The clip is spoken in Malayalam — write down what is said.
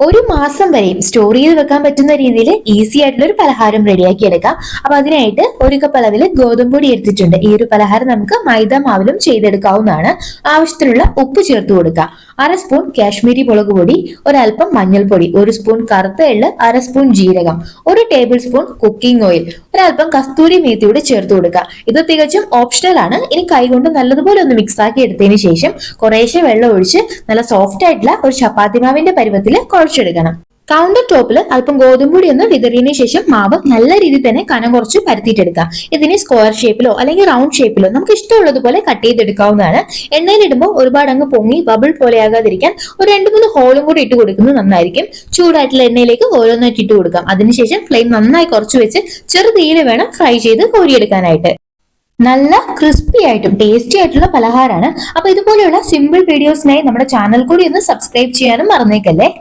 ഒരു മാസം വരെയും സ്റ്റോർ ചെയ്ത് വെക്കാൻ പറ്റുന്ന രീതിയിൽ ഈസി ആയിട്ടുള്ള ഒരു പലഹാരം റെഡിയാക്കി എടുക്കാം. അപ്പൊ അതിനായിട്ട് ഒരു കപ്പ് അളവിൽ ഗോതമ്പ് പൊടി എടുത്തിട്ടുണ്ട്. ഈ ഒരു പലഹാരം നമുക്ക് മൈദ മാവിലും ചെയ്തെടുക്കാവുന്നതാണ്. ആവശ്യത്തിനുള്ള ഉപ്പ് ചേർത്ത് കൊടുക്കുക. അര സ്പൂൺ കാശ്മീരി മുളക് പൊടി, ഒരൽപ്പം മഞ്ഞൾപ്പൊടി, ഒരു സ്പൂൺ കറുത്ത എള്ള്, അര സ്പൂൺ ജീരകം, ഒരു ടേബിൾ സ്പൂൺ കുക്കിംഗ് ഓയിൽ, ഒരൽപ്പം കസ്തൂരി മേത്തിയൂടെ ചേർത്ത് കൊടുക്കുക. ഇത് തികച്ചും ഓപ്ഷണൽ ആണ്. ഇനി കൈകൊണ്ട് നല്ലതുപോലെ ഒന്ന് മിക്സ് ആക്കി എടുത്തതിന് ശേഷം കുറേശ്ശെ വെള്ളം ഒഴിച്ച് നല്ല സോഫ്റ്റ് ആയിട്ടുള്ള ഒരു ചപ്പാത്തി മാവിന്റെ പരുവത്തിൽ കുഴച്ചെടുക്കണം. കൗണ്ടർ ടോപ്പിൽ അല്പം ഗോതമ്പൊടി ഒന്ന് വിതറിയതിനു ശേഷം മാവ് നല്ല രീതിയിൽ തന്നെ കനം കുറച്ച് പരത്തിയിട്ടെടുക്കാം. ഇതിനെ സ്ക്വയർ ഷേപ്പിലോ അല്ലെങ്കിൽ റൗണ്ട് ഷേപ്പിലോ നമുക്ക് ഇഷ്ടമുള്ളതുപോലെ കട്ട് ചെയ്തെടുക്കാവുന്നതാണ്. എണ്ണയിലിടുമ്പോൾ ഒരുപാട് അങ്ങ് പൊങ്ങി ബബിൾ പോലെ ആകാതിരിക്കാൻ ഒരു 2-3 ഹോളും കൂടി ഇട്ട് കൊടുക്കുന്നത് നന്നായിരിക്കും. ചൂടായിട്ടുള്ള എണ്ണയിലേക്ക് ഓരോന്നായിട്ട് ഇട്ട് കൊടുക്കാം. അതിനുശേഷം ഫ്ലെയിം നന്നായി കുറച്ച് വെച്ച് ചെറുതീയിൽ വേണം ഫ്രൈ ചെയ്ത് കോരിയെടുക്കാനായിട്ട്. നല്ല ക്രിസ്പി ആയിട്ടും ടേസ്റ്റി ആയിട്ടുള്ള പലഹാരമാണ്. അപ്പൊ ഇതുപോലെയുള്ള സിമ്പിൾ വീഡിയോസിനായി നമ്മുടെ ചാനൽ കൂടി ഒന്ന് സബ്സ്ക്രൈബ് ചെയ്യാനും മറന്നേക്കല്ലേ.